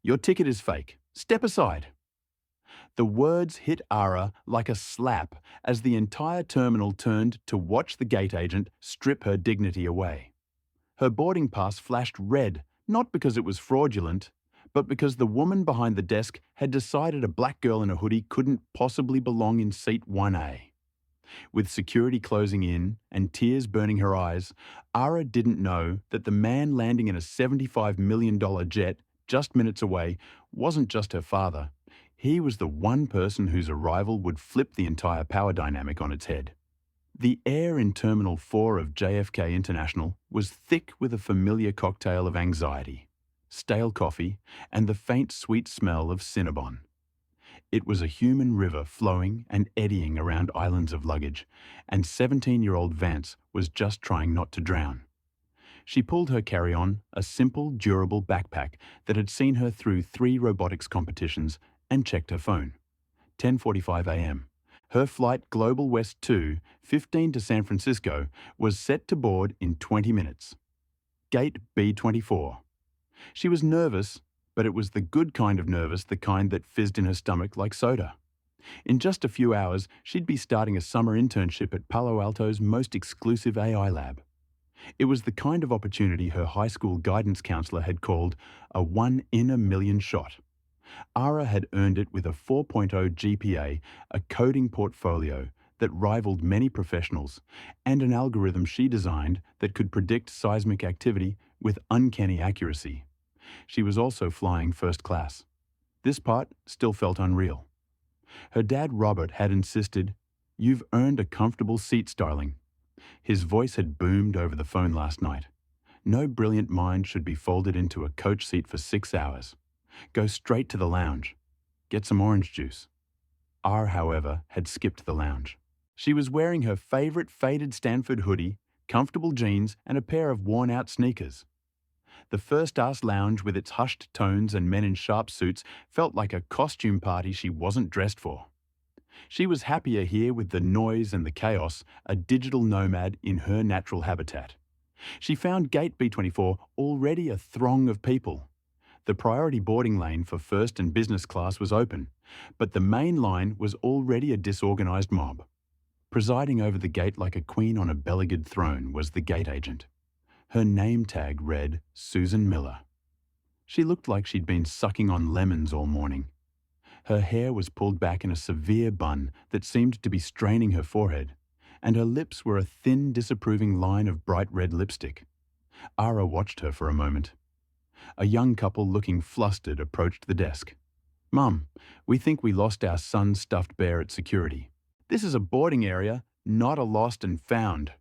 Your ticket is fake. Step aside. The words hit Ara like a slap as the entire terminal turned to watch the gate agent strip her dignity away. Her boarding pass flashed red, not because it was fraudulent, but because the woman behind the desk had decided a black girl in a hoodie couldn't possibly belong in seat 1A. With security closing in and tears burning her eyes, Ara didn't know that the man landing in a $75 million jet just minutes away wasn't just her father. He was the one person whose arrival would flip the entire power dynamic on its head. The air in Terminal 4 of JFK International was thick with a familiar cocktail of anxiety, stale coffee, and the faint sweet smell of Cinnabon. It was a human river flowing and eddying around islands of luggage, and 17-year-old Vance was just trying not to drown. She pulled her carry-on, a simple, durable backpack that had seen her through 3 robotics competitions, and checked her phone. 10:45 a.m. Her flight Global West 2, 15 to San Francisco, was set to board in 20 minutes. Gate B24. She was nervous, but it was the good kind of nervous, the kind that fizzed in her stomach like soda. In just a few hours, she'd be starting a summer internship at Palo Alto's most exclusive AI lab. It was the kind of opportunity her high school guidance counselor had called a 1 in a million shot. Ara had earned it with a 4.0 GPA, a coding portfolio that rivaled many professionals, and an algorithm she designed that could predict seismic activity with uncanny accuracy. She was also flying first class. This part still felt unreal. Her dad, Robert, had insisted, "You've earned a comfortable seat, darling." His voice had boomed over the phone last night. No brilliant mind should be folded into a coach seat for 6 hours. Go straight to the lounge. Get some orange juice. R, however, had skipped the lounge. She was wearing her favorite faded Stanford hoodie, comfortable jeans, and a pair of worn-out sneakers. The first-class lounge with its hushed tones and men in sharp suits felt like a costume party she wasn't dressed for. She was happier here with the noise and the chaos, a digital nomad in her natural habitat. She found Gate B24 already a throng of people. The priority boarding lane for first and business class was open, but the main line was already a disorganized mob. Presiding over the gate like a queen on a beleaguered throne was the gate agent. Her name tag read Susan Miller. She looked like she'd been sucking on lemons all morning. Her hair was pulled back in a severe bun that seemed to be straining her forehead, and her lips were a thin, disapproving line of bright red lipstick. Ara watched her for a moment. A young couple looking flustered approached the desk. "Mum, we think we lost our son's stuffed bear at security. This is a boarding area, not a lost and found."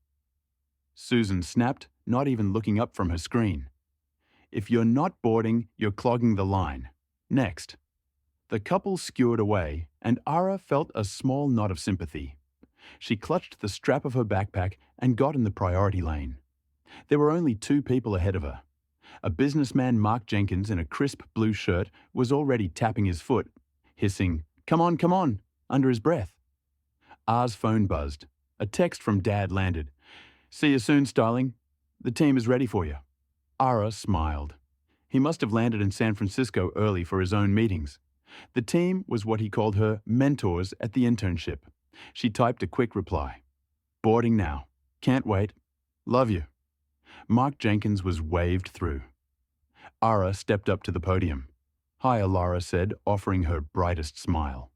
Susan snapped, not even looking up from her screen. "If you're not boarding, you're clogging the line. Next." The couple skewered away, and Ara felt a small knot of sympathy. She clutched the strap of her backpack and got in the priority lane. There were only 2 people ahead of her. A businessman, Mark Jenkins, in a crisp blue shirt, was already tapping his foot, hissing, come on," under his breath. R's phone buzzed. A text from Dad landed. "See you soon, Starling. The team is ready for you." Ara smiled. He must have landed in San Francisco early for his own meetings. The team was what he called her mentors at the internship. She typed a quick reply. "Boarding now. Can't wait. Love you." Mark Jenkins was waved through. Ara stepped up to the podium. "Hi," Alara said, offering her brightest smile.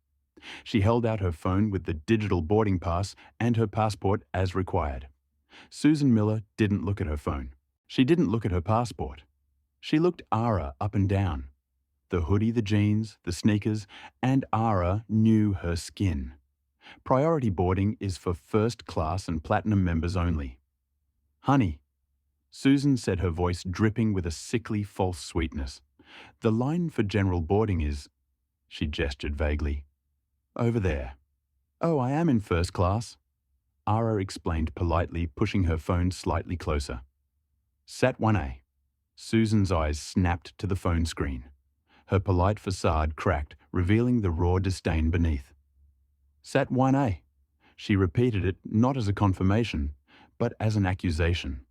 She held out her phone with the digital boarding pass and her passport as required. Susan Miller didn't look at her phone. She didn't look at her passport. She looked Ara up and down. The hoodie, the jeans, the sneakers, and Ara knew her skin. Priority boarding is for first class and platinum members only. "Honey," Susan said, her voice dripping with a sickly false sweetness. "The line for general boarding is," she gestured vaguely, "over there." "Oh, I am in first class," Ara explained politely, pushing her phone slightly closer. "Sat 1A. Susan's eyes snapped to the phone screen. Her polite facade cracked, revealing the raw disdain beneath. "Sat 1A. She repeated it not as a confirmation, but as an accusation.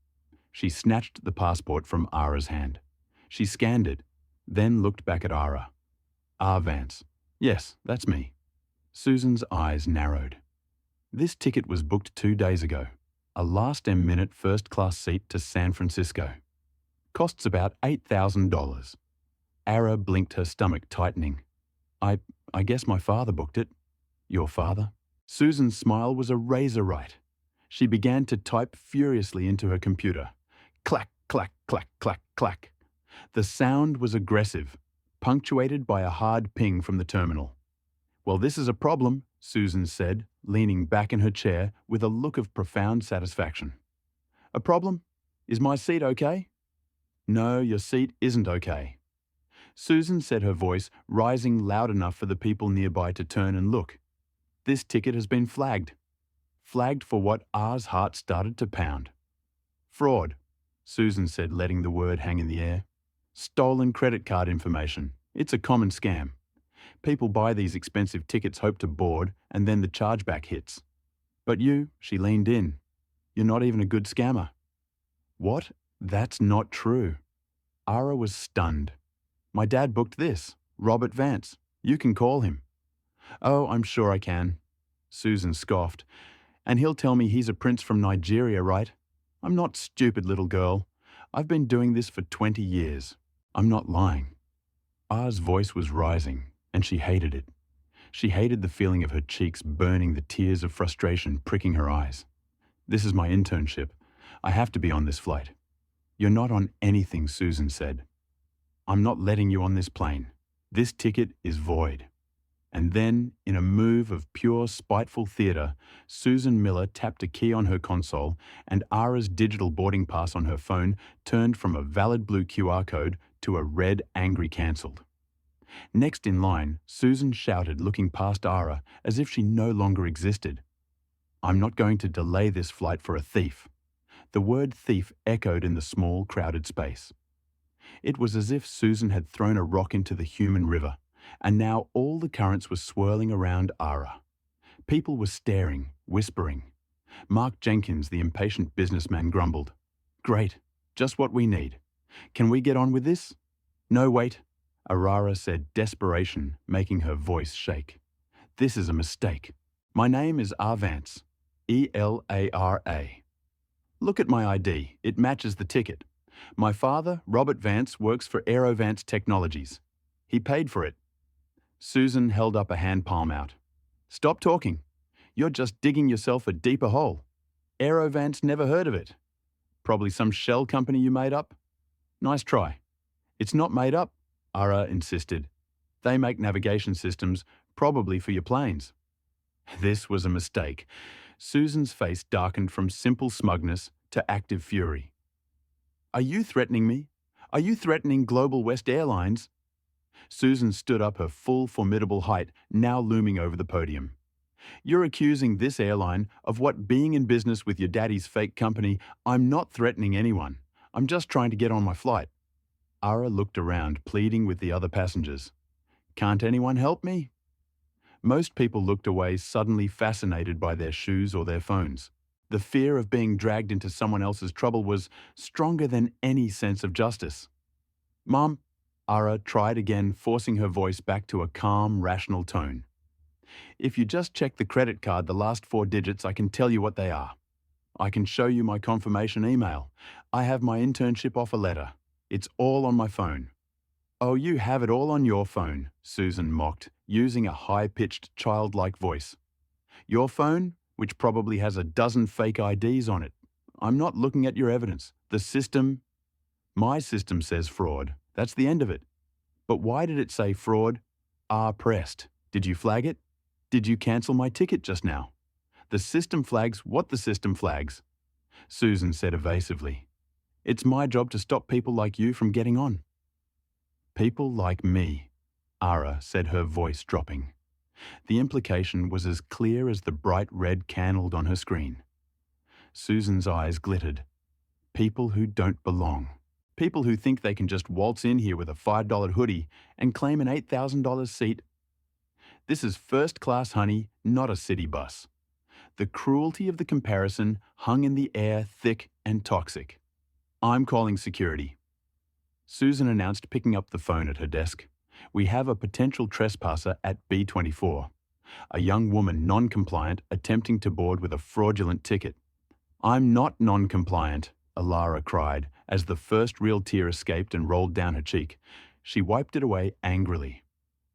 She snatched the passport from Ara's hand. She scanned it, then looked back at Ara. Vance. Yes, that's me. Susan's eyes narrowed. This ticket was booked 2 days ago. A last-minute first-class seat to San Francisco. Costs about $8,000. Ara blinked, her stomach tightening. I guess my father booked it. Your father? Susan's smile was a razor right. She began to type furiously into her computer. Clack, clack, clack, clack, clack. The sound was aggressive, punctuated by a hard ping from the terminal. Well, this is a problem, Susan said, leaning back in her chair with a look of profound satisfaction. A problem? Is my seat okay? No, your seat isn't okay. Susan said, her voice rising loud enough for the people nearby to turn and look. This ticket has been flagged. Flagged for what R's heart started to pound. Fraud, Susan said, letting the word hang in the air. Stolen credit card information. It's a common scam. People buy these expensive tickets, hope to board, and then the chargeback hits. But you, she leaned in. You're not even a good scammer. What? That's not true. Ara was stunned. My dad booked this, Robert Vance. You can call him. Oh, I'm sure I can. Susan scoffed. And he'll tell me he's a prince from Nigeria, right? I'm not stupid, little girl. I've been doing this for 20 years. I'm not lying. R's voice was rising, and she hated it. She hated the feeling of her cheeks burning, the tears of frustration pricking her eyes. This is my internship. I have to be on this flight. You're not on anything, Susan said. I'm not letting you on this plane. This ticket is void. And then, in a move of pure spiteful theatre, Susan Miller tapped a key on her console and Ara's digital boarding pass on her phone turned from a valid blue QR code to a red angry cancelled. Next in line, Susan shouted, looking past Ara as if she no longer existed. I'm not going to delay this flight for a thief. The word thief echoed in the small, crowded space. It was as if Susan had thrown a rock into the human river, and now all the currents were swirling around Ara. People were staring, whispering. Mark Jenkins, the impatient businessman, grumbled. Great, just what we need. Can we get on with this? No, wait, Arara said, desperation making her voice shake. This is a mistake. My name is R. Vance, E-L-A-R-A. Look at my ID, it matches the ticket. My father, Robert Vance, works for Aerovance Technologies. He paid for it. Susan held up a hand palm out. Stop talking. You're just digging yourself a deeper hole. Aerovance, never heard of it. Probably some shell company you made up? Nice try. It's not made up, Ara insisted. They make navigation systems, probably for your planes. This was a mistake. Susan's face darkened from simple smugness to active fury. Are you threatening me? Are you threatening Global West Airlines? Susan stood up, her full, formidable height now looming over the podium. You're accusing this airline of what being in business with your daddy's fake company. I'm not threatening anyone. I'm just trying to get on my flight. Ara looked around, pleading with the other passengers. Can't anyone help me? Most people looked away, suddenly fascinated by their shoes or their phones. The fear of being dragged into someone else's trouble was stronger than any sense of justice. Mom, Ara tried again, forcing her voice back to a calm, rational tone. If you just check the credit card, the last 4 digits, I can tell you what they are. I can show you my confirmation email. I have my internship offer letter. It's all on my phone. Oh, you have it all on your phone, Susan mocked, using a high-pitched, childlike voice. Your phone, which probably has a dozen fake IDs on it. I'm not looking at your evidence. The system... My system says fraud. That's the end of it. But why did it say fraud? R pressed. Did you flag it? Did you cancel my ticket just now? The system flags what the system flags. Susan said evasively. It's my job to stop people like you from getting on. People like me, Ara said, her voice dropping. The implication was as clear as the bright red candle on her screen. Susan's eyes glittered. People who don't belong. People who think they can just waltz in here with a $5 hoodie and claim an $8,000 seat. This is first class, honey, not a city bus. The cruelty of the comparison hung in the air, thick and toxic. I'm calling security. Susan announced, picking up the phone at her desk. "We have a potential trespasser at B24. A young woman non-compliant attempting to board with a fraudulent ticket." "I'm not non-compliant," Alara cried, as the first real tear escaped and rolled down her cheek. She wiped it away angrily.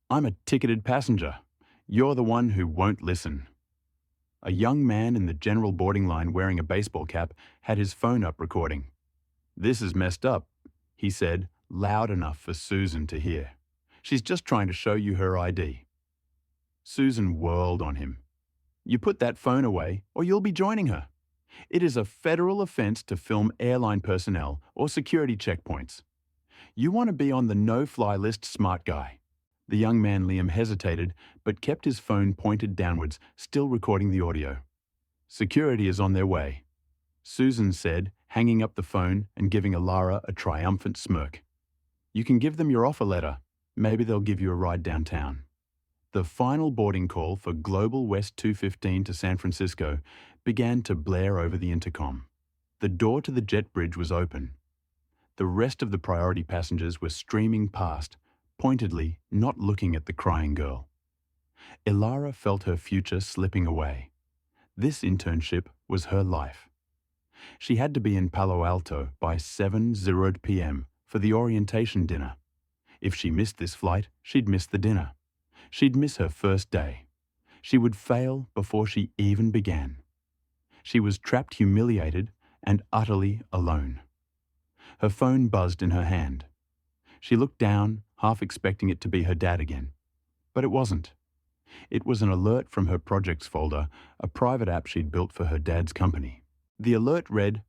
"I'm a ticketed passenger. You're the one who won't listen." A young man in the general boarding line wearing a baseball cap had his phone up recording. "This is messed up," he said, loud enough for Susan to hear. "She's just trying to show you her ID." Susan whirled on him. "You put that phone away, or you'll be joining her. It is a federal offense to film airline personnel or security checkpoints. You want to be on the no-fly list, smart guy." The young man Liam hesitated, but kept his phone pointed downwards, still recording the audio. "Security is on their way," Susan said, hanging up the phone and giving Alara a triumphant smirk. "You can give them your offer letter. Maybe they'll give you a ride downtown." The final boarding call for Global West 215 to San Francisco began to blare over the intercom. The door to the jet bridge was open. The rest of the priority passengers were streaming past, pointedly not looking at the crying girl. Ilara felt her future slipping away. This internship was her life. She had to be in Palo Alto by 7:00 p.m. for the orientation dinner. If she missed this flight, she'd miss the dinner. She'd miss her first day. She would fail before she even began. She was trapped, humiliated, and utterly alone. Her phone buzzed in her hand. She looked down, half expecting it to be her dad again. But it wasn't. It was an alert from her projects folder, a private app she'd built for her dad's company. The alert read,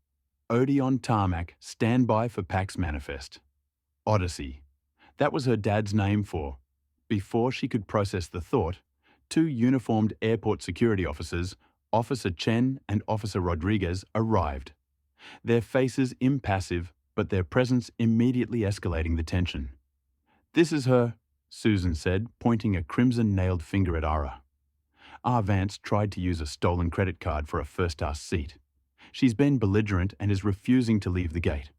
"Odeon Tarmac, stand by for PAX manifest." Odyssey. That was her dad's name for. Before she could process the thought, two uniformed airport security officers, Officer Chen and Officer Rodriguez, arrived. Their faces impassive, but their presence immediately escalating the tension. "This is her," Susan said, pointing a crimson-nailed finger at Ara. Vance tried to use a stolen credit card for a first-class seat. She's been belligerent and is refusing to leave the gate.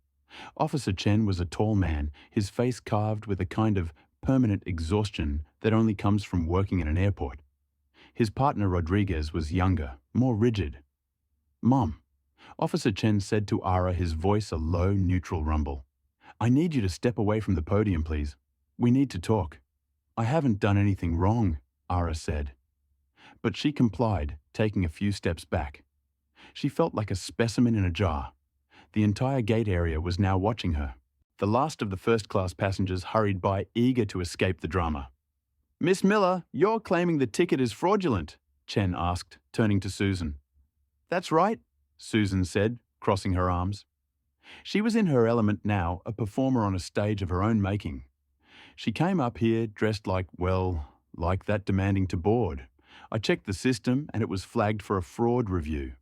Officer Chen was a tall man, his face carved with a kind of permanent exhaustion that only comes from working in an airport. His partner Rodriguez was younger, more rigid. "Mom," Officer Chen said to Ara, his voice a low, neutral rumble. "I need you to step away from the podium, please. We need to talk." "I haven't done anything wrong," Ara said. But she complied, taking a few steps back. She felt like a specimen in a jar. The entire gate area was now watching her. The last of the first-class passengers hurried by, eager to escape the drama. "Miss Miller, you're claiming the ticket is fraudulent," Chen asked, turning to Susan. "That's right," Susan said, crossing her arms. She was in her element now, a performer on a stage of her own making. She came up here dressed like that demanding to board. I checked the system and it was flagged for a fraud review.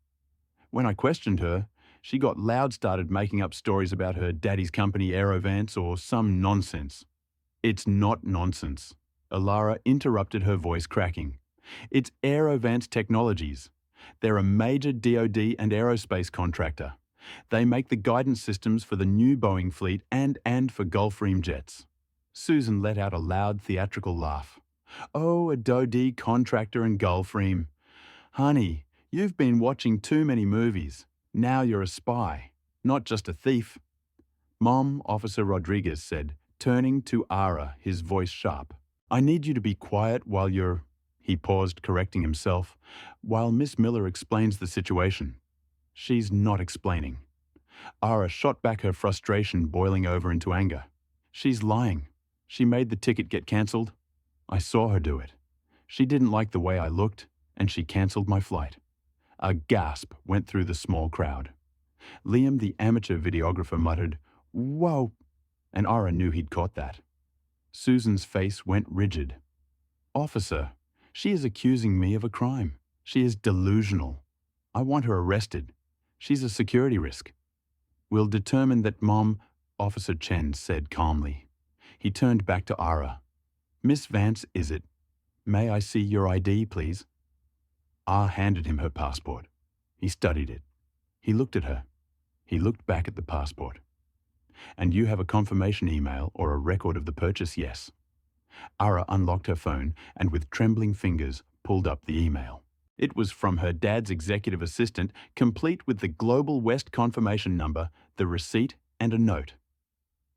When I questioned her, she got loud, started making up stories about her daddy's company Aerovance or some nonsense. "It's not nonsense," Alara interrupted, her voice cracking. "It's Aerovance Technologies. They're a major DoD and aerospace contractor. They make the guidance systems for the new Boeing fleet and for Gulfstream jets." Susan let out a loud theatrical laugh. "Oh, a DoD contractor and Gulfstream. Honey, you've been watching too many movies. Now you're a spy, not just a thief." "Mom," Officer Rodriguez said, turning to Ara, his voice sharp. "I need you to be quiet while you're—" He paused, correcting himself. "While Miss Miller explains the situation." "She's not explaining." Ara shot back, her frustration boiling over into anger. "She's lying. She made the ticket get cancelled. I saw her do it. She didn't like the way I looked, and she cancelled my flight." A gasp went through the small crowd. Liam, the amateur videographer, muttered, "Whoa," and Ara knew he'd caught that. Susan's face went rigid. "Officer, she is accusing me of a crime. She is delusional. I want her arrested. She's a security risk." "We'll determine that, Mom," Officer Chen said calmly. He turned back to Ara. "Miss Vance, is it? May I see your ID, please?" Handed him her passport. He studied it. He looked at her. He looked back at the passport. And you have a confirmation email or a record of the purchase, yes. Ara unlocked her phone and with trembling fingers pulled up the email. It was from her dad's executive assistant, complete with the Global West confirmation number, the receipt, and a note.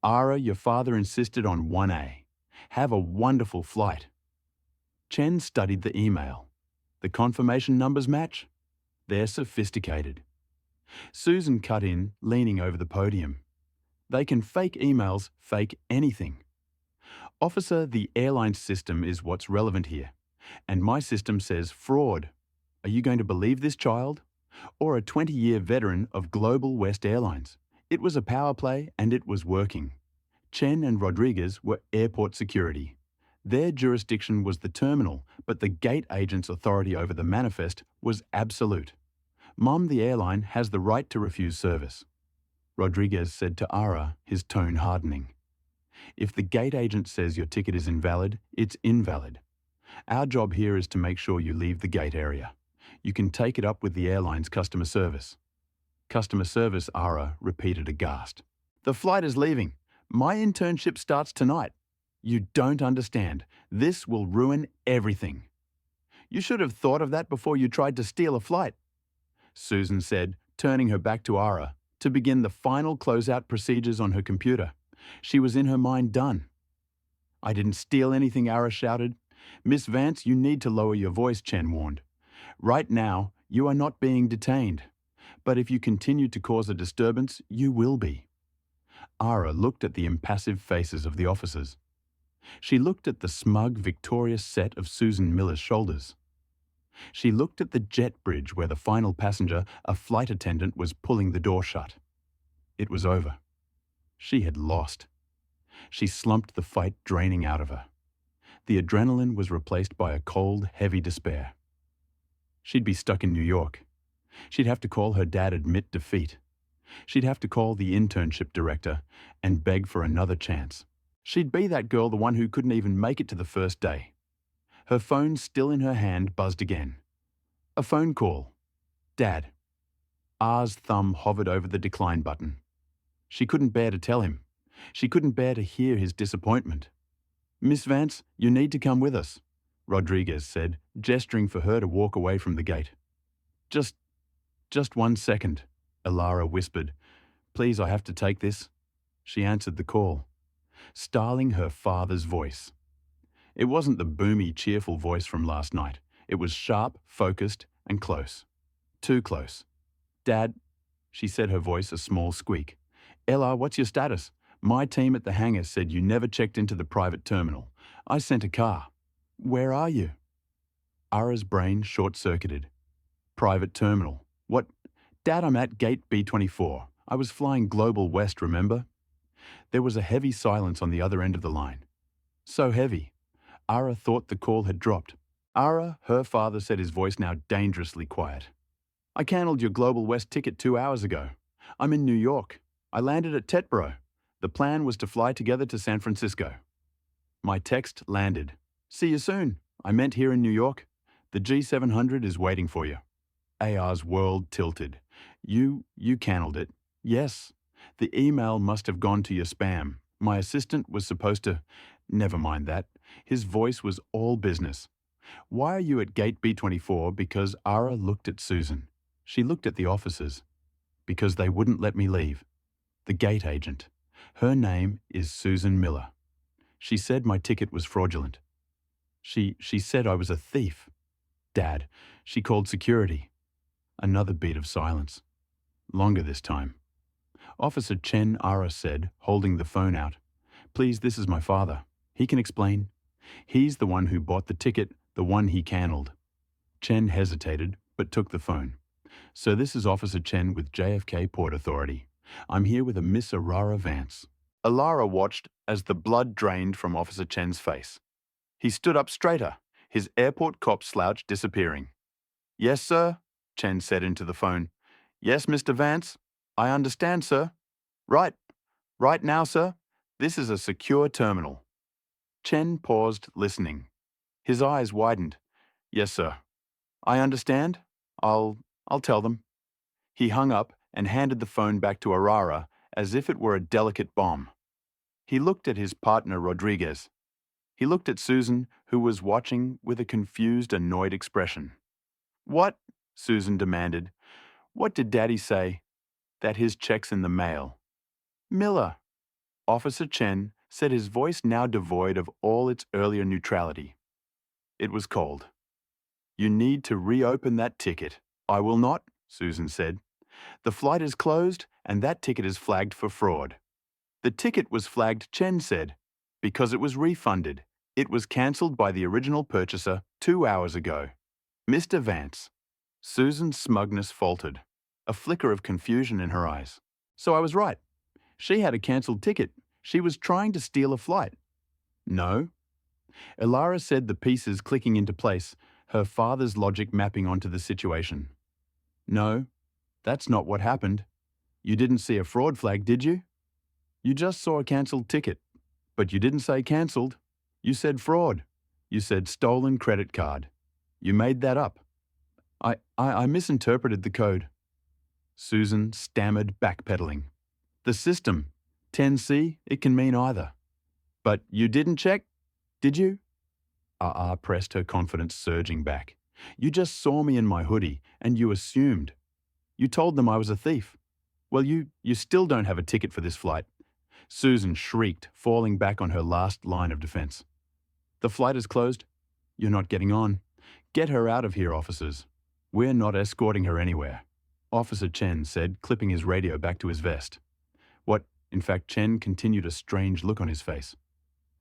Ara, your father insisted on 1A. Have a wonderful flight. Chen studied the email. The confirmation numbers match. They're sophisticated. Susan cut in, leaning over the podium. They can fake emails, fake anything. Officer, the airline system is what's relevant here. And my system says fraud. Are you going to believe this child? Or a 20-year veteran of Global West Airlines? It was a power play and it was working. Chen and Rodriguez were airport security. Their jurisdiction was the terminal, but the gate agent's authority over the manifest was absolute. Mom, the airline, has the right to refuse service. Rodriguez said to Ara, his tone hardening. If the gate agent says your ticket is invalid, it's invalid. Our job here is to make sure you leave the gate area. You can take it up with the airline's customer service. Customer service, Ara repeated aghast. The flight is leaving. My internship starts tonight. You don't understand. This will ruin everything. You should have thought of that before you tried to steal a flight, Susan said, turning her back to Ara to begin the final closeout procedures on her computer. She was in her mind done. I didn't steal anything, Ara shouted. Miss Vance, you need to lower your voice, Chen warned. Right now, you are not being detained. But if you continue to cause a disturbance, you will be. Ara looked at the impassive faces of the officers. She looked at the smug, victorious set of Susan Miller's shoulders. She looked at the jet bridge where the final passenger, a flight attendant, was pulling the door shut. It was over. She had lost. She slumped, the fight draining out of her. The adrenaline was replaced by a cold, heavy despair. She'd be stuck in New York. She'd have to call her dad, admit defeat. She'd have to call the internship director and beg for another chance. She'd be that girl, the one who couldn't even make it to the first day. Her phone, still in her hand, buzzed again. A phone call. Dad. R's thumb hovered over the decline button. She couldn't bear to tell him. She couldn't bear to hear his disappointment. Miss Vance, you need to come with us, Rodriguez said, gesturing for her to walk away from the gate. Just 1 second, Elara whispered. Please, I have to take this. She answered the call, starling her father's voice. It wasn't the boomy, cheerful voice from last night. It was sharp, focused, and close. Too close. Dad, she said, her voice a small squeak. Ella, what's your status? My team at the hangar said you never checked into the private terminal. I sent a car. Where are you? Ara's brain short-circuited. Private terminal. What? Dad, I'm at gate B24. I was flying Global West, remember? There was a heavy silence on the other end of the line. So heavy. Ara thought the call had dropped. Ara, her father said, his voice now dangerously quiet. I cancelled your Global West ticket 2 hours ago. I'm in New York. I landed at Tetboro. The plan was to fly together to San Francisco. My text landed. See you soon. I meant here in New York. The G700 is waiting for you. AR's world tilted. You cancelled it. Yes. The email must have gone to your spam. My assistant was supposed to... Never mind that. His voice was all business. Why are you at gate B24? Because Ara looked at Susan. She looked at the officers. Because they wouldn't let me leave. The gate agent. Her name is Susan Miller. She said my ticket was fraudulent. She said I was a thief. Dad, she called security. Another beat of silence. Longer this time. Officer Chen, Ara said, holding the phone out. Please, this is my father. He can explain. He's the one who bought the ticket, the one he cancelled. Chen hesitated, but took the phone. So this is Officer Chen with JFK Port Authority. I'm here with a Miss Aurora Vance. Elara watched as the blood drained from Officer Chen's face. He stood up straighter, his airport cop slouch disappearing. Yes, sir, Chen said into the phone. Yes, Mr. Vance. I understand, sir. Right now, sir. This is a secure terminal. Chen paused, listening. His eyes widened. Yes, sir. I understand. I'll tell them. He hung up and handed the phone back to Arara as if it were a delicate bomb. He looked at his partner, Rodriguez. He looked at Susan, who was watching with a confused, annoyed expression. "What?" Susan demanded. "What did Daddy say?" "That his check's in the mail." "Miller," Officer Chen said, his voice now devoid of all its earlier neutrality. It was cold. "You need to reopen that ticket." "I will not," Susan said. "The flight is closed and that ticket is flagged for fraud." "The ticket was flagged," Chen said, "because it was refunded. It was cancelled by the original purchaser 2 hours ago." "Mr. Vance." Susan's smugness faltered, a flicker of confusion in her eyes. "So I was right. She had a cancelled ticket. She was trying to steal a flight." "No." Elara said, the pieces clicking into place, her father's logic mapping onto the situation. "No, that's not what happened. You didn't see a fraud flag, did you? You just saw a cancelled ticket. But you didn't say cancelled. You said fraud. You said stolen credit card. You made that up." I misinterpreted the code." Susan stammered, backpedaling. "The system, 10C, it can mean either." "But you didn't check, did you?" Pressed, her confidence surging back. "You just saw me in my hoodie, and you assumed. You told them I was a thief. Well, you still don't have a ticket for this flight." Susan shrieked, falling back on her last line of defense. "The flight is closed. You're not getting on. Get her out of here, officers. We're not escorting her anywhere," Officer Chen said, clipping his radio back to his vest. "What?" In fact, Chen continued, a strange look on his face.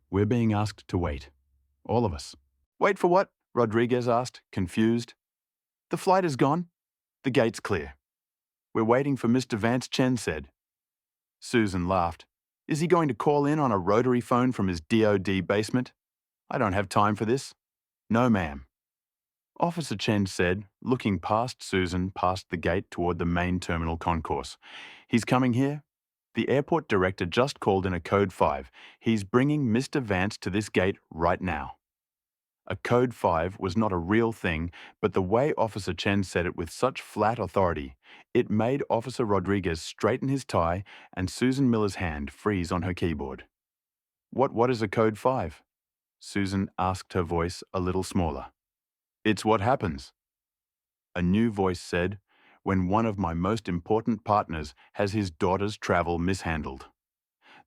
"We're being asked to wait. All of us." "Wait for what?" Rodriguez asked, confused. "The flight is gone. The gate's clear. We're waiting for Mr. Vance," Chen said. Susan laughed. "Is he going to call in on a rotary phone from his DOD basement? I don't have time for this." "No, ma'am." Officer Chen said, looking past Susan, past the gate toward the main terminal concourse. "He's coming here. The airport director just called in a code 5. He's bringing Mr. Vance to this gate right now." A code 5 was not a real thing, but the way Officer Chen said it with such flat authority, it made Officer Rodriguez straighten his tie and Susan Miller's hand freeze on her keyboard. What is a code 5? Susan asked, her voice a little smaller. "It's what happens," a new voice said, "when one of my most important partners has his daughter's travel mishandled."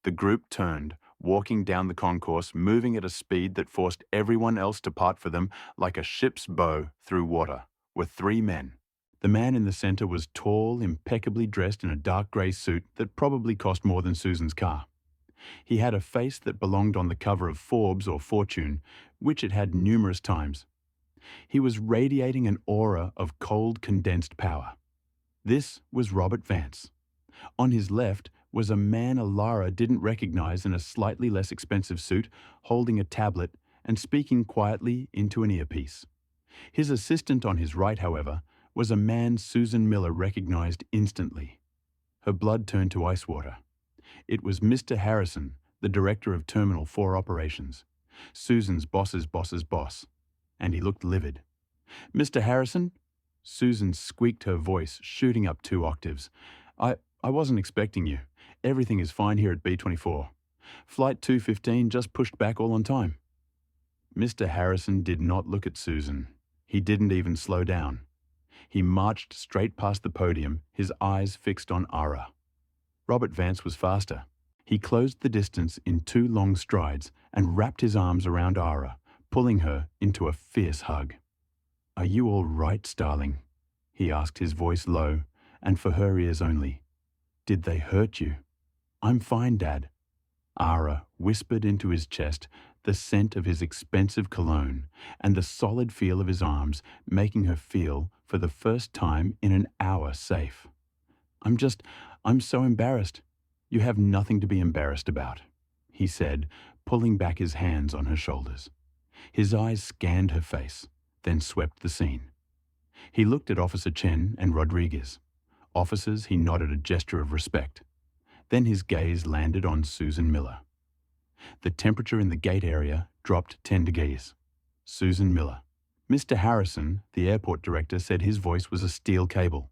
The group turned, walking down the concourse, moving at a speed that forced everyone else to part for them like a ship's bow through water, were 3 men. The man in the center was tall, impeccably dressed in a dark grey suit that probably cost more than Susan's car. He had a face that belonged on the cover of Forbes or Fortune, which it had numerous times. He was radiating an aura of cold, condensed power. This was Robert Vance. On his left was a man Elara didn't recognize in a slightly less expensive suit, holding a tablet and speaking quietly into an earpiece. His assistant on his right, however, was a man Susan Miller recognized instantly. Her blood turned to ice water. It was Mr. Harrison, the director of Terminal 4 operations, Susan's boss's boss's boss, and he looked livid. "Mr. Harrison?" Susan squeaked, her voice shooting up 2 octaves. I wasn't expecting you. Everything is fine here at B-24. Flight 215 just pushed back all on time." Mr. Harrison did not look at Susan. He didn't even slow down. He marched straight past the podium, his eyes fixed on Ara. Robert Vance was faster. He closed the distance in 2 long strides and wrapped his arms around Ara, pulling her into a fierce hug. "Are you all right, Starling?" he asked, his voice low, and for her ears only. "Did they hurt you?" "I'm fine, Dad." Ara whispered into his chest, the scent of his expensive cologne and the solid feel of his arms, making her feel, for the first time in an hour, safe. I'm so embarrassed." "You have nothing to be embarrassed about," he said, pulling back his hands on her shoulders. His eyes scanned her face, then swept the scene. He looked at Officer Chen and Rodriguez. Officers, he nodded a gesture of respect. Then his gaze landed on Susan Miller. The temperature in the gate area dropped 10 degrees. Susan Miller. Mr. Harrison, the airport director, said his voice was a steel cable.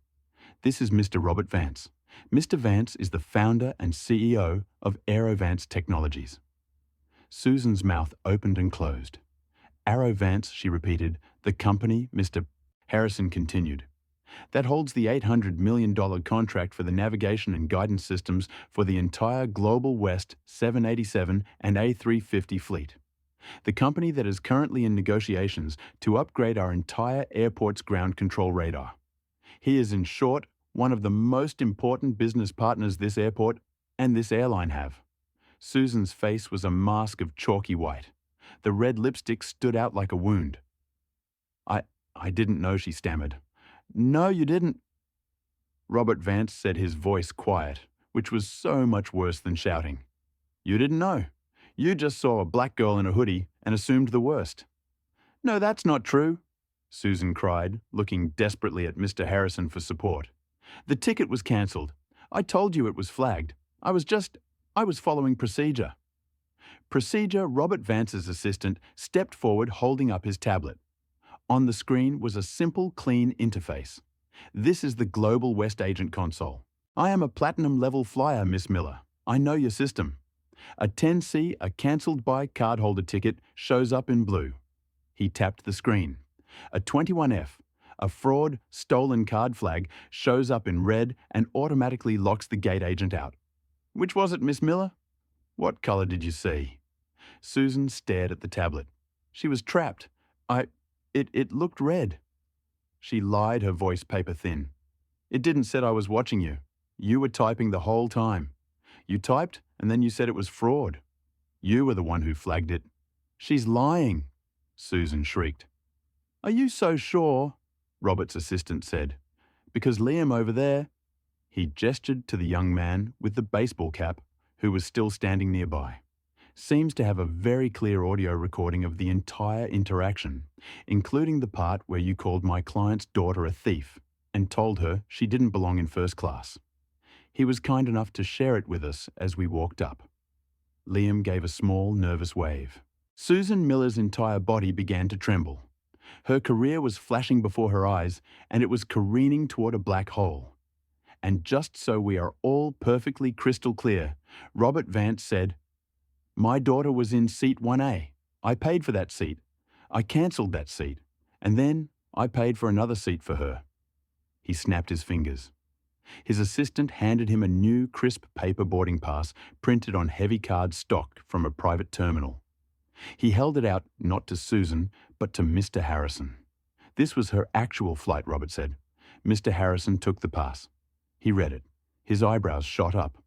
"This is Mr. Robert Vance. Mr. Vance is the founder and CEO of Aerovance Technologies. Susan's mouth opened and closed. Aerovance, she repeated, the company, Mr. Harrison continued. That holds the $800 million contract for the navigation and guidance systems for the entire Global West 787 and A350 fleet. The company that is currently in negotiations to upgrade our entire airport's ground control radar. He is, in short, one of the most important business partners this airport and this airline have. Susan's face was a mask of chalky white. The red lipstick stood out like a wound. I didn't know, she stammered. No, you didn't. Robert Vance said, his voice quiet, which was so much worse than shouting. You didn't know. You just saw a black girl in a hoodie and assumed the worst. No, that's not true, Susan cried, looking desperately at Mr. Harrison for support. The ticket was cancelled. I told you it was flagged. I was following procedure. Procedure, Robert Vance's assistant stepped forward holding up his tablet. On the screen was a simple, clean interface. This is the Global West Agent Console. I am a platinum-level flyer, Miss Miller. I know your system. A 10C, a cancelled by cardholder ticket, shows up in blue. He tapped the screen. A 21F, a fraud, stolen card flag, shows up in red and automatically locks the gate agent out. Which was it, Miss Miller? What colour did you see? Susan stared at the tablet. She was trapped. It looked red. She lied, her voice paper thin. It didn't say I was watching you. You were typing the whole time. You typed and then you said it was fraud. You were the one who flagged it. She's lying, Susan shrieked. Are you so sure? Robert's assistant said. Because Liam over there, he gestured to the young man with the baseball cap who was still standing nearby, seems to have a very clear audio recording of the entire interaction, including the part where you called my client's daughter a thief and told her she didn't belong in first class. He was kind enough to share it with us as we walked up. Liam gave a small, nervous wave. Susan Miller's entire body began to tremble. Her career was flashing before her eyes, and it was careening toward a black hole. And just so we are all perfectly crystal clear, Robert Vance said, my daughter was in seat 1A. I paid for that seat. I cancelled that seat. And then I paid for another seat for her. He snapped his fingers. His assistant handed him a new, crisp paper boarding pass printed on heavy card stock from a private terminal. He held it out not to Susan, but to Mr. Harrison. This was her actual flight, Robert said. Mr. Harrison took the pass. He read it. His eyebrows shot up.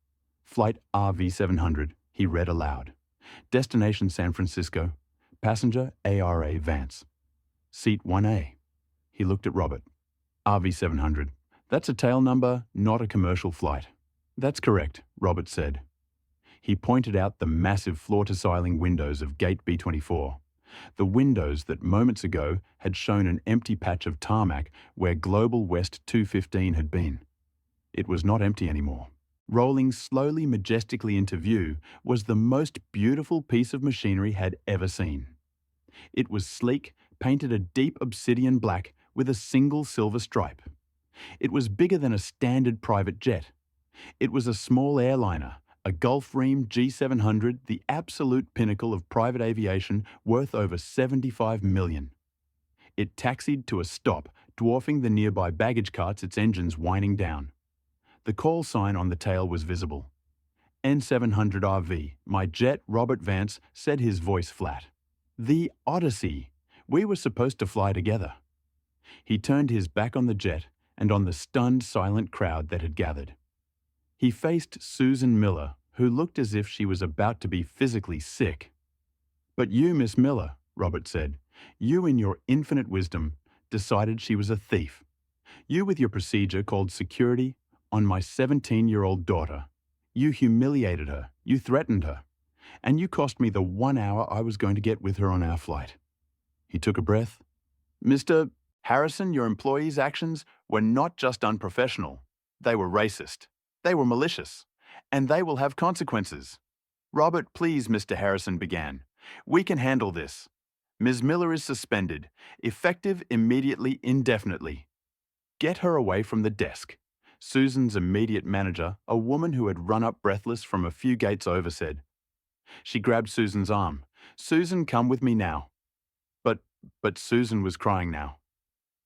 Flight RV700, he read aloud. Destination San Francisco. Passenger ARA Vance. Seat 1A. He looked at Robert. RV700. That's a tail number, not a commercial flight. That's correct, Robert said. He pointed out the massive floor-to-ceiling windows of Gate B24. The windows that moments ago had shown an empty patch of tarmac where Global West 215 had been. It was not empty anymore. Rolling slowly, majestically into view was the most beautiful piece of machinery had ever seen. It was sleek, painted a deep obsidian black with a single silver stripe. It was bigger than a standard private jet. It was a small airliner, a Gulfstream G700, the absolute pinnacle of private aviation, worth over $75 million. It taxied to a stop, dwarfing the nearby baggage carts, its engines whining down. The call sign on the tail was visible. N700RV, my jet, Robert Vance said, his voice flat. The Odyssey. We were supposed to fly together. He turned his back on the jet and on the stunned, silent crowd that had gathered. He faced Susan Miller, who looked as if she was about to be physically sick. But you, Miss Miller, Robert said, you in your infinite wisdom decided she was a thief. You with your procedure called security on my 17-year-old daughter. You humiliated her, you threatened her, and you cost me the 1 hour I was going to get with her on our flight. He took a breath. Mr. Harrison, your employees' actions were not just unprofessional. They were racist. They were malicious. And they will have consequences. Robert, please, Mr. Harrison began. We can handle this. Ms. Miller is suspended, effective immediately, indefinitely. Get her away from the desk. Susan's immediate manager, a woman who had run up breathless from a few gates over, said. She grabbed Susan's arm. "Susan, come with me now." But, but Susan was crying now.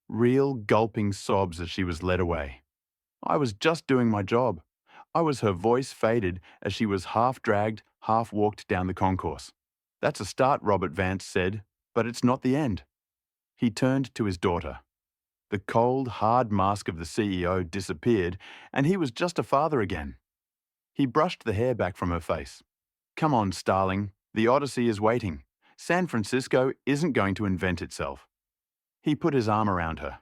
Real gulping sobs as she was led away. I was just doing my job. Her voice faded as she was half dragged, half walked down the concourse. "That's a start," Robert Vance said, "but it's not the end." He turned to his daughter. The cold, hard mask of the CEO disappeared, and he was just a father again. He brushed the hair back from her face. "Come on, starling. The Odyssey is waiting. San Francisco isn't going to invent itself." He put his arm around her.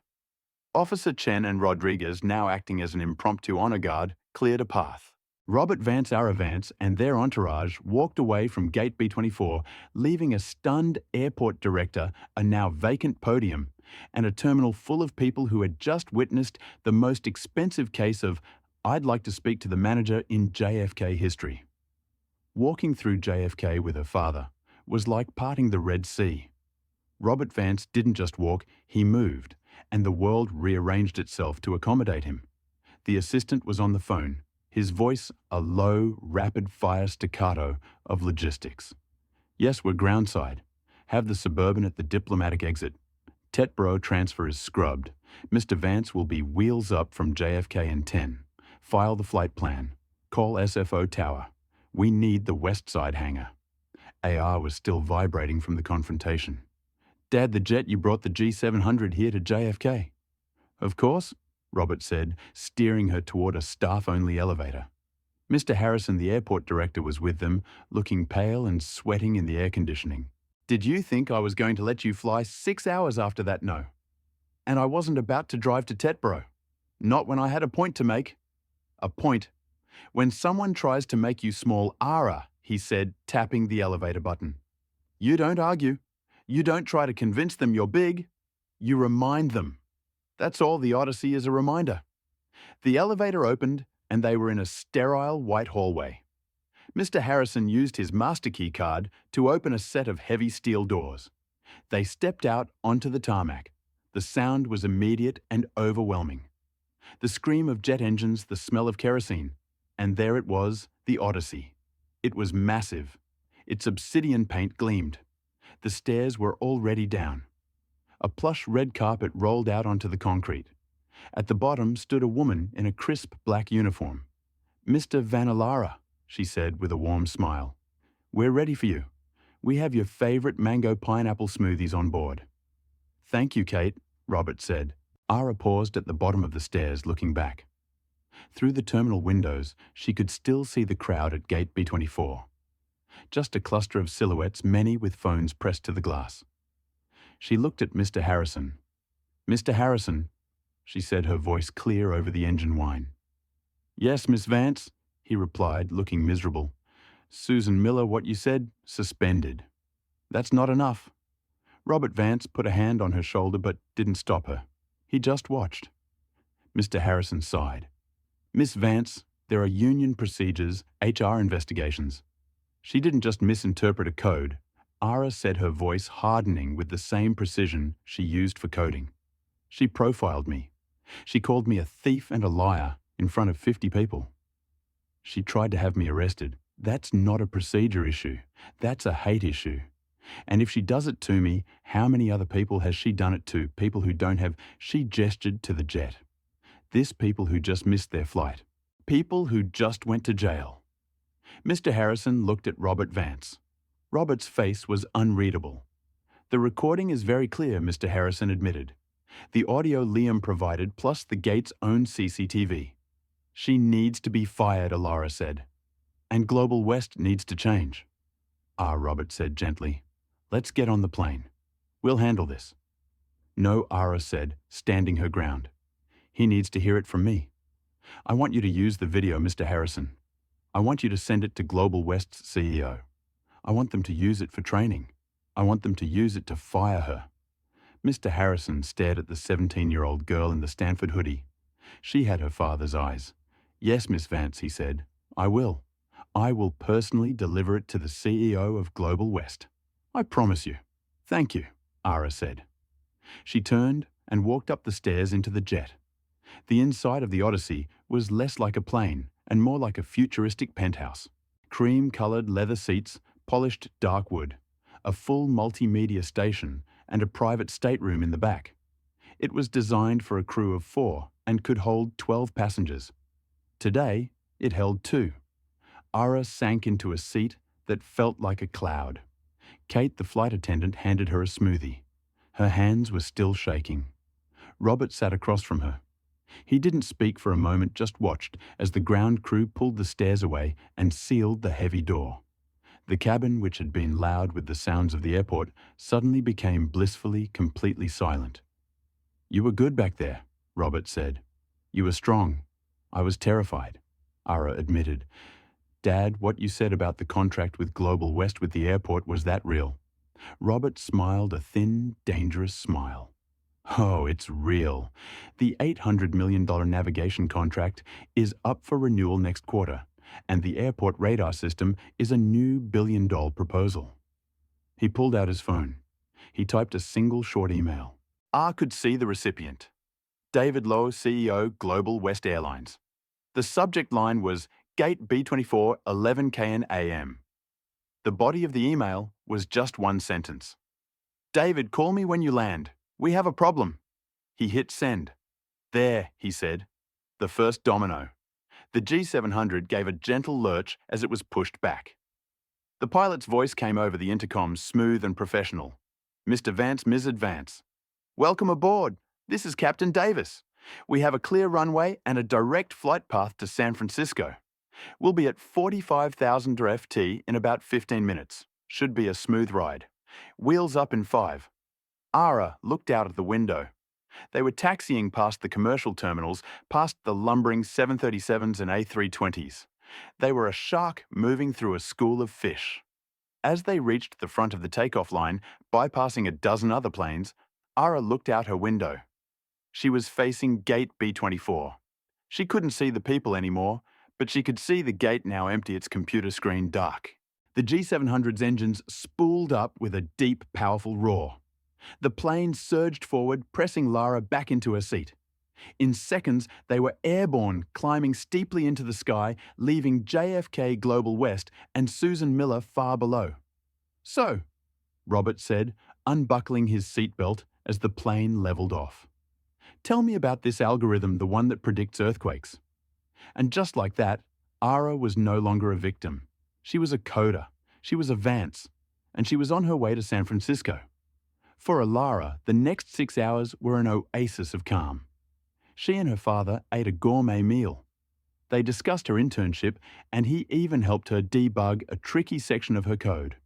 Officer Chen and Rodriguez, now acting as an impromptu honor guard, cleared a path. Robert Vance Vance and their entourage walked away from Gate B24, leaving a stunned airport director, a now vacant podium, and a terminal full of people who had just witnessed the most expensive case of "I'd like to speak to the manager" in JFK history. Walking through JFK with her father was like parting the Red Sea. Robert Vance didn't just walk, he moved, and the world rearranged itself to accommodate him. The assistant was on the phone, his voice a low, rapid-fire staccato of logistics. "Yes, we're groundside. Have the Suburban at the diplomatic exit. Tetbro transfer is scrubbed. Mr. Vance will be wheels up from JFK in 10. File the flight plan. Call SFO Tower. We need the West Side hangar." AR was still vibrating from the confrontation. "Dad, the jet you brought the G700 here to JFK." "Of course," Robert said, steering her toward a staff-only elevator. Mr. Harrison, the airport director, was with them, looking pale and sweating in the air conditioning. "Did you think I was going to let you fly 6 hours after that? No. And I wasn't about to drive to Tetbro. Not when I had a point to make." "A point? When someone tries to make you small, Ara," he said, tapping the elevator button. "You don't argue. You don't try to convince them you're big. You remind them. That's all the Odyssey is, a reminder." The elevator opened, and they were in a sterile white hallway. Mr. Harrison used his master key card to open a set of heavy steel doors. They stepped out onto the tarmac. The sound was immediate and overwhelming. The scream of jet engines, the smell of kerosene. And there it was, the Odyssey. It was massive. Its obsidian paint gleamed. The stairs were already down. A plush red carpet rolled out onto the concrete. At the bottom stood a woman in a crisp black uniform. "Mr. Vanalara," she said with a warm smile. "We're ready for you. We have your favorite mango pineapple smoothies on board." "Thank you, Kate," Robert said. Ara paused at the bottom of the stairs, looking back. Through the terminal windows, she could still see the crowd at Gate B24. Just a cluster of silhouettes, many with phones pressed to the glass. She looked at Mr. Harrison. "Mr. Harrison," she said, her voice clear over the engine whine. "Yes, Miss Vance," he replied, looking miserable. "Susan Miller, what you said, suspended. That's not enough." Robert Vance put a hand on her shoulder but didn't stop her. He just watched. Mr. Harrison sighed. "Miss Vance, there are union procedures, HR investigations." She didn't just misinterpret a code. Ara said, her voice hardening with the same precision she used for coding. "She profiled me. She called me a thief and a liar in front of 50 people. She tried to have me arrested. That's not a procedure issue. That's a hate issue. And if she does it to me, how many other people has she done it to? People who don't have..." She gestured to the jet. "This people who just missed their flight. People who just went to jail." Mr. Harrison looked at Robert Vance. Robert's face was unreadable. "The recording is very clear," Mr. Harrison admitted. "The audio Liam provided plus the gate's own CCTV. She needs to be fired," Alara said. "And Global West needs to change." Robert said gently. "Let's get on the plane. We'll handle this." "No," Ara said, standing her ground. "He needs to hear it from me. I want you to use the video, Mr. Harrison. I want you to send it to Global West's CEO. I want them to use it for training. I want them to use it to fire her." Mr. Harrison stared at the 17-year-old girl in the Stanford hoodie. She had her father's eyes. "Yes, Miss Vance," he said. "I will. I will personally deliver it to the CEO of Global West. I promise you." "Thank you," Ara said. She turned and walked up the stairs into the jet. The inside of the Odyssey was less like a plane and more like a futuristic penthouse. Cream-coloured leather seats, polished dark wood, a full multimedia station, and a private stateroom in the back. It was designed for a crew of 4 and could hold 12 passengers. Today, it held 2. Ara sank into a seat that felt like a cloud. Kate, the flight attendant, handed her a smoothie. Her hands were still shaking. Robert sat across from her. He didn't speak for a moment, just watched as the ground crew pulled the stairs away and sealed the heavy door. The cabin, which had been loud with the sounds of the airport, suddenly became blissfully, completely silent. "You were good back there," Robert said. "You were strong. I was terrified," Ara admitted. "Dad, what you said about the contract with Global West with the airport, was that real?" Robert smiled a thin, dangerous smile. "Oh, it's real. The $800 million navigation contract is up for renewal next quarter, and the airport radar system is a new billion-dollar proposal." He pulled out his phone. He typed a single short email. R could see the recipient. David Lowe, CEO, Global West Airlines. The subject line was Gate B24, 11 KN AM. The body of the email was just one sentence. "David, call me when you land. We have a problem." He hit send. "There," he said. The first domino. The G700 gave a gentle lurch as it was pushed back. The pilot's voice came over the intercom, smooth and professional. "Mr. Vance, Ms. Advance. Welcome aboard. This is Captain Davis. We have a clear runway and a direct flight path to San Francisco. We'll be at 45,000 FT in about 15 minutes. Should be a smooth ride. Wheels up in 5. Ara looked out of the window. They were taxiing past the commercial terminals, past the lumbering 737s and A320s. They were a shark moving through a school of fish. As they reached the front of the takeoff line, bypassing a dozen other planes, Ara looked out her window. She was facing Gate B24. She couldn't see the people anymore, but she could see the gate now empty, its computer screen dark. The G700's engines spooled up with a deep, powerful roar. The plane surged forward, pressing Lara back into her seat. In seconds, they were airborne, climbing steeply into the sky, leaving JFK Global West and Susan Miller far below. "So," Robert said, unbuckling his seatbelt as the plane leveled off. "Tell me about this algorithm, the one that predicts earthquakes." And just like that, Ara was no longer a victim. She was a coder. She was a Vance. And she was on her way to San Francisco. For Alara, the next 6 hours were an oasis of calm. She and her father ate a gourmet meal. They discussed her internship, and he even helped her debug a tricky section of her code.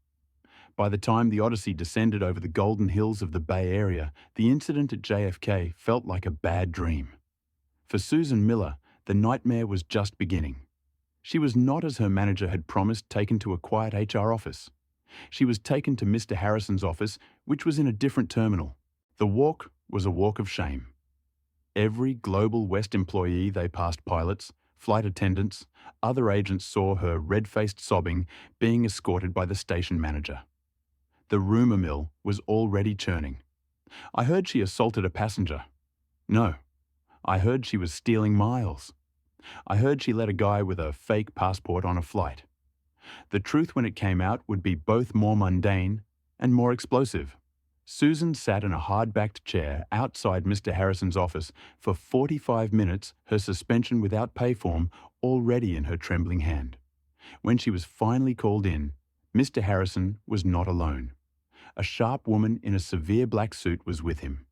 By the time the Odyssey descended over the golden hills of the Bay Area, the incident at JFK felt like a bad dream. For Susan Miller, the nightmare was just beginning. She was not, as her manager had promised, taken to a quiet HR office. She was taken to Mr. Harrison's office, which was in a different terminal. The walk was a walk of shame. Every Global West employee they passed, pilots, flight attendants, other agents, saw her red-faced sobbing, being escorted by the station manager. The rumour mill was already churning. "I heard she assaulted a passenger." "No. I heard she was stealing miles." "I heard she let a guy with a fake passport on a flight." The truth, when it came out, would be both more mundane and more explosive. Susan sat in a hard-backed chair outside Mr. Harrison's office for 45 minutes, her suspension without pay form already in her trembling hand. When she was finally called in, Mr. Harrison was not alone. A sharp woman in a severe black suit was with him.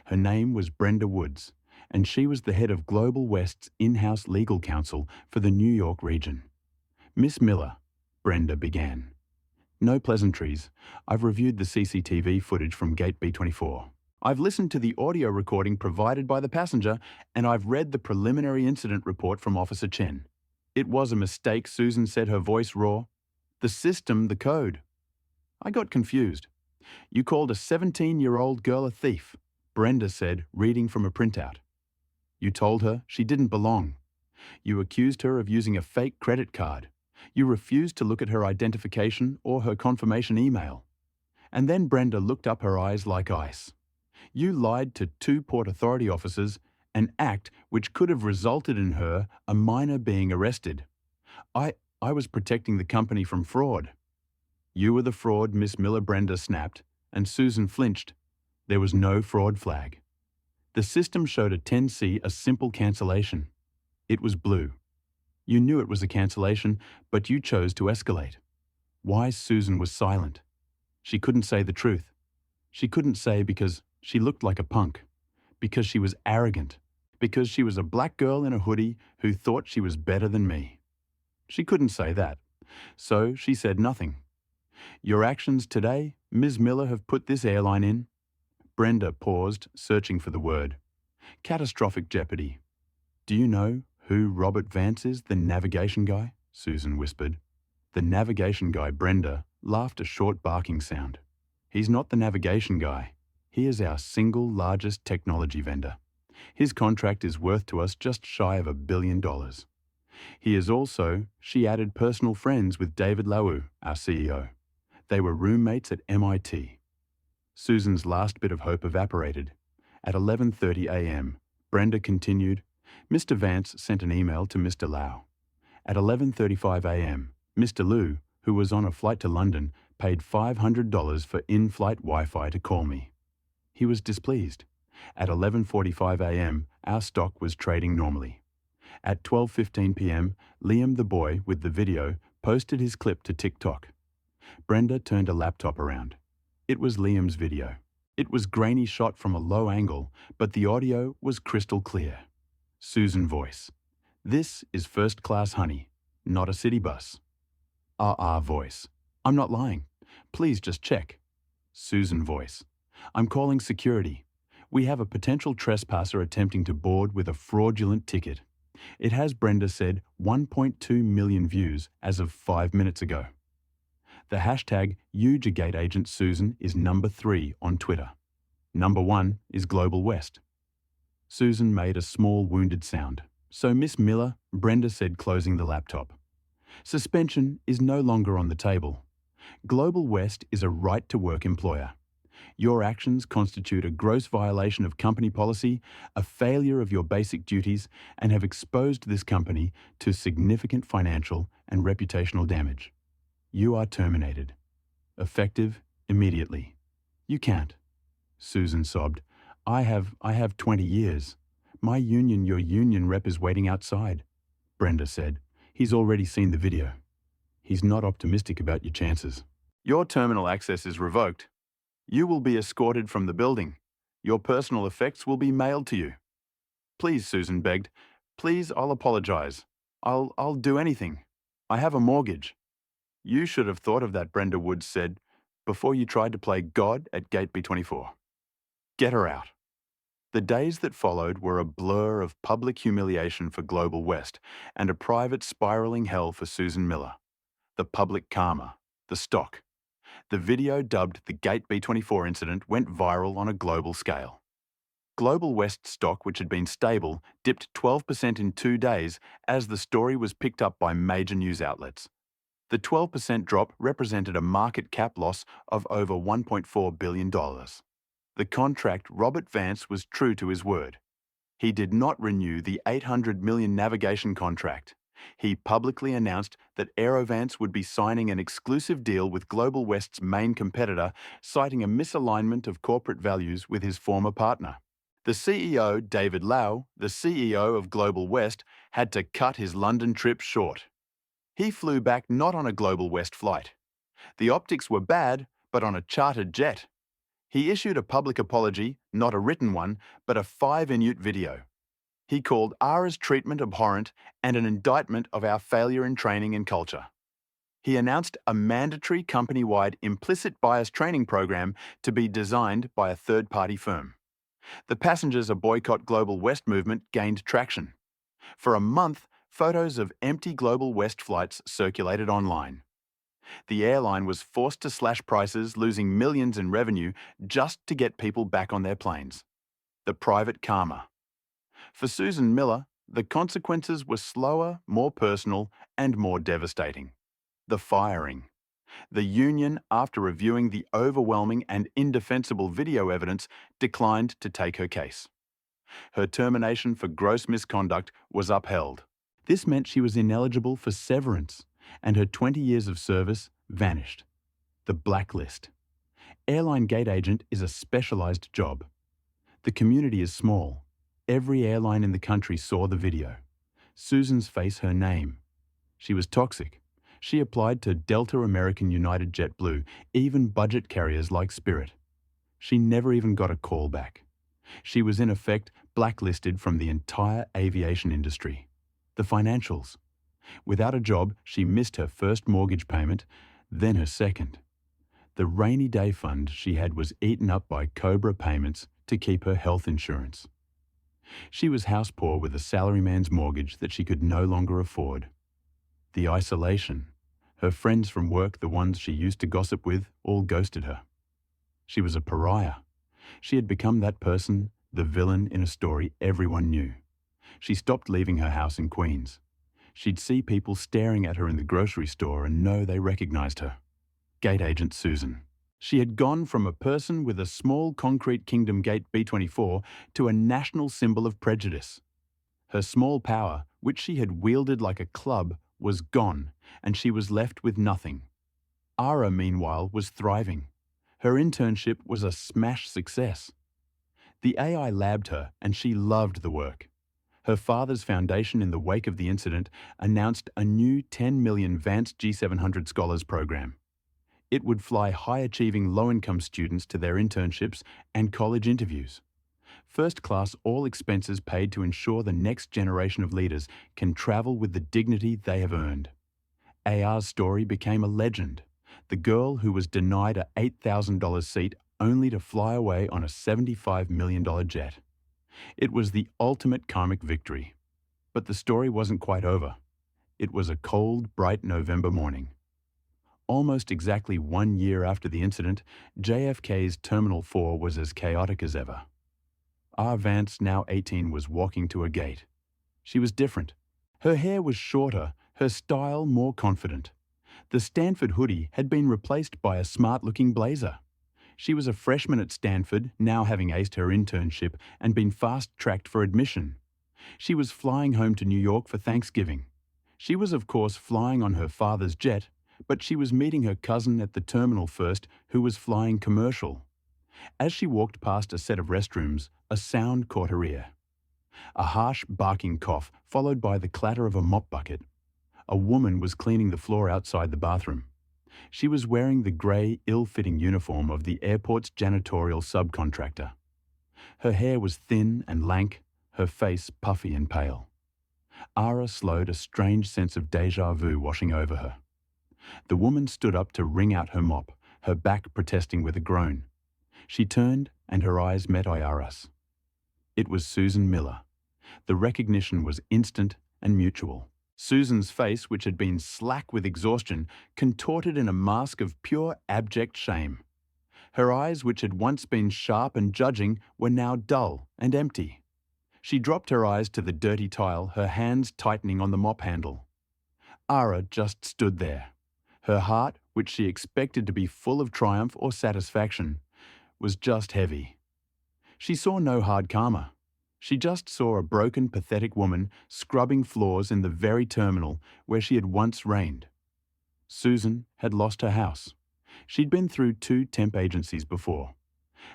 Her name was Brenda Woods, and she was the head of Global West's in-house legal counsel for the New York region. "Miss Miller," Brenda began. "No pleasantries. I've reviewed the CCTV footage from Gate B24. I've listened to the audio recording provided by the passenger, and I've read the preliminary incident report from Officer Chen. It was a mistake," Susan said, her voice raw. "The system, the code." "I got confused. You called a 17-year-old girl a thief," Brenda said, reading from a printout. "You told her she didn't belong. You accused her of using a fake credit card. You refused to look at her identification or her confirmation email." And then Brenda looked up, her eyes like ice. "You lied to 2 Port Authority officers an act which could have resulted in her, a minor, being arrested. I, I was protecting the company from fraud. You were the fraud, Miss Miller, Brenda snapped, and Susan flinched. There was no fraud flag. The system showed a 10C, a simple cancellation. It was blue. You knew it was a cancellation, but you chose to escalate. Wise Susan was silent. She couldn't say the truth. She couldn't say because she looked like a punk, because she was arrogant, because she was a black girl in a hoodie who thought she was better than me. She couldn't say that, so she said nothing. Your actions today, Ms. Miller, have put this airline in. Brenda paused, searching for the word. Catastrophic jeopardy. Do you know who Robert Vance is, the navigation guy? Susan whispered. The navigation guy, Brenda, laughed a short barking sound. He's not the navigation guy. He is our single largest technology vendor. His contract is worth to us just shy of $1 billion. He is also, she added, personal friends with David Lau, our CEO. They were roommates at MIT. Susan's last bit of hope evaporated. At 11:30 a.m., Brenda continued, Mr. Vance sent an email to Mr. Lau. At 11:35 a.m., Mr. Liu, who was on a flight to London, paid $500 for in-flight Wi-Fi to call me. He was displeased. At 11:45 a.m., our stock was trading normally. At 12:15 p.m., Liam the boy with the video posted his clip to TikTok. Brenda turned a laptop around. It was Liam's video. It was grainy, shot from a low angle, but the audio was crystal clear. Susan voice. This is first class, honey, not a city bus. Voice. I'm not lying. Please just check. Susan voice. I'm calling security. We have a potential trespasser attempting to board with a fraudulent ticket. It has, Brenda said, 1.2 million views as of 5 minutes ago. The hashtag #UGateAgent Susan is number 3 on Twitter. Number 1 is Global West. Susan made a small wounded sound. So Miss Miller, Brenda said, closing the laptop. Suspension is no longer on the table. Global West is a right-to-work employer. Your actions constitute a gross violation of company policy, a failure of your basic duties, and have exposed this company to significant financial and reputational damage. You are terminated. Effective immediately. You can't. Susan sobbed. I have 20 years. My union, your union rep is waiting outside. Brenda said. He's already seen the video. He's not optimistic about your chances. Your terminal access is revoked. You will be escorted from the building. Your personal effects will be mailed to you. Please, Susan begged. Please, I'll apologize. I'll do anything. I have a mortgage. You should have thought of that, Brenda Woods said, before you tried to play God at Gate B24. Get her out. The days that followed were a blur of public humiliation for Global West and a private spiraling hell for Susan Miller. The public karma, the stock. The video, dubbed the Gate B24 incident, went viral on a global scale. Global West stock, which had been stable, dipped 12% in 2 days as the story was picked up by major news outlets. The 12% drop represented a market cap loss of over $1.4 billion. The contract, Robert Vance was true to his word. He did not renew the $800 million navigation contract. He publicly announced that Aerovance would be signing an exclusive deal with Global West's main competitor, citing a misalignment of corporate values with his former partner. The CEO, David Lau, the CEO of Global West, had to cut his London trip short. He flew back not on a Global West flight. The optics were bad, but on a chartered jet. He issued a public apology, not a written one, but a 5-minute video. He called ARA's treatment abhorrent and an indictment of our failure in training and culture. He announced a mandatory company-wide implicit bias training program to be designed by a third-party firm. The Passengers a Boycott Global West movement gained traction. For a month, photos of empty Global West flights circulated online. The airline was forced to slash prices, losing millions in revenue just to get people back on their planes. The private karma. For Susan Miller, the consequences were slower, more personal, and more devastating. The firing. The union, after reviewing the overwhelming and indefensible video evidence, declined to take her case. Her termination for gross misconduct was upheld. This meant she was ineligible for severance, and her 20 years of service vanished. The blacklist. Airline gate agent is a specialized job. The community is small. Every airline in the country saw the video. Susan's face, her name. She was toxic. She applied to Delta, American, United, JetBlue, even budget carriers like Spirit. She never even got a call back. She was in effect blacklisted from the entire aviation industry. The financials. Without a job, she missed her first mortgage payment, then her second. The rainy day fund she had was eaten up by COBRA payments to keep her health insurance. She was house poor with a salaryman's mortgage that she could no longer afford. The isolation. Her friends from work, the ones she used to gossip with, all ghosted her. She was a pariah. She had become that person, the villain in a story everyone knew. She stopped leaving her house in Queens. She'd see people staring at her in the grocery store and know they recognized her. Gate agent Susan. She had gone from a person with a small concrete Kingdom Gate B-24 to a national symbol of prejudice. Her small power, which she had wielded like a club, was gone, and she was left with nothing. Ara, meanwhile, was thriving. Her internship was a smash success. The AI labbed her, and she loved the work. Her father's foundation, in the wake of the incident, announced a new 10 million Vance G700 Scholars program. It would fly high-achieving low-income students to their internships and college interviews. First class, all expenses paid to ensure the next generation of leaders can travel with the dignity they have earned. AR's story became a legend. The girl who was denied a $8,000 seat only to fly away on a $75 million jet. It was the ultimate karmic victory. But the story wasn't quite over. It was a cold, bright November morning. Almost exactly 1 year after the incident, JFK's Terminal 4 was as chaotic as ever. R. Vance, now 18, was walking to a gate. She was different. Her hair was shorter, her style more confident. The Stanford hoodie had been replaced by a smart-looking blazer. She was a freshman at Stanford, now having aced her internship and been fast-tracked for admission. She was flying home to New York for Thanksgiving. She was, of course, flying on her father's jet, but she was meeting her cousin at the terminal first, who was flying commercial. As she walked past a set of restrooms, a sound caught her ear. A harsh, barking cough, followed by the clatter of a mop bucket. A woman was cleaning the floor outside the bathroom. She was wearing the grey, ill-fitting uniform of the airport's janitorial subcontractor. Her hair was thin and lank, her face puffy and pale. Ara slowed, a strange sense of déjà vu washing over her. The woman stood up to wring out her mop, her back protesting with a groan. She turned, and her eyes met Ira's. It was Susan Miller. The recognition was instant and mutual. Susan's face, which had been slack with exhaustion, contorted in a mask of pure abject shame. Her eyes, which had once been sharp and judging, were now dull and empty. She dropped her eyes to the dirty tile, her hands tightening on the mop handle. Ara just stood there. Her heart, which she expected to be full of triumph or satisfaction, was just heavy. She saw no hard karma. She just saw a broken, pathetic woman scrubbing floors in the very terminal where she had once reigned. Susan had lost her house. She'd been through 2 temp agencies before.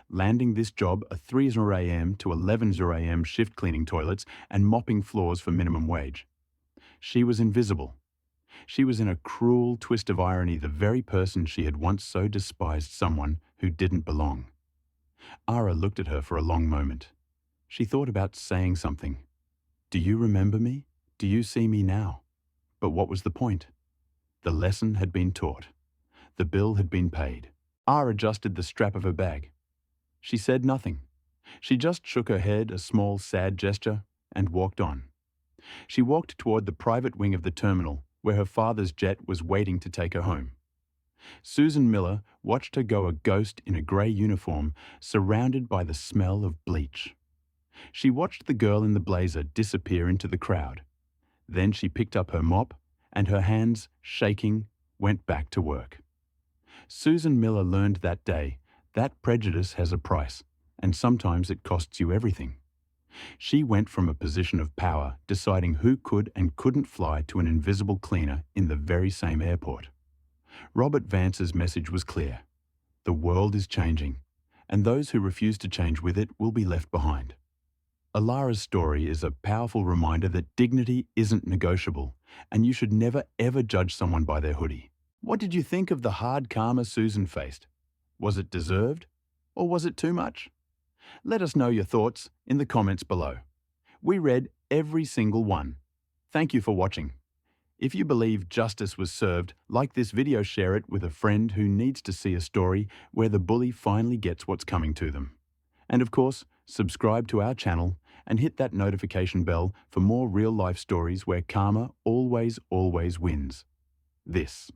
Landing this job at 3:00 a.m. to 11:00 a.m. shift cleaning toilets and mopping floors for minimum wage. She was invisible. She was in a cruel twist of irony the very person she had once so despised, someone who didn't belong. Ara looked at her for a long moment. She thought about saying something. "Do you remember me? Do you see me now?" But what was the point? The lesson had been taught. The bill had been paid. Ara adjusted the strap of her bag. She said nothing. She just shook her head, a small, sad gesture, and walked on. She walked toward the private wing of the terminal, where her father's jet was waiting to take her home. Susan Miller watched her go, a ghost in a grey uniform, surrounded by the smell of bleach. She watched the girl in the blazer disappear into the crowd. Then she picked up her mop, and her hands, shaking, went back to work. Susan Miller learned that day that prejudice has a price, and sometimes it costs you everything. She went from a position of power, deciding who could and couldn't fly, to an invisible cleaner in the very same airport. Robert Vance's message was clear. The world is changing, and those who refuse to change with it will be left behind. Alara's story is a powerful reminder that dignity isn't negotiable, and you should never ever judge someone by their hoodie. What did you think of the hard karma Susan faced? Was it deserved? Or was it too much? Let us know your thoughts in the comments below. We read every single one. Thank you for watching. If you believe justice was served, like this video, share it with a friend who needs to see a story where the bully finally gets what's coming to them. And of course, subscribe to our channel and hit that notification bell for more real-life stories where karma always wins. This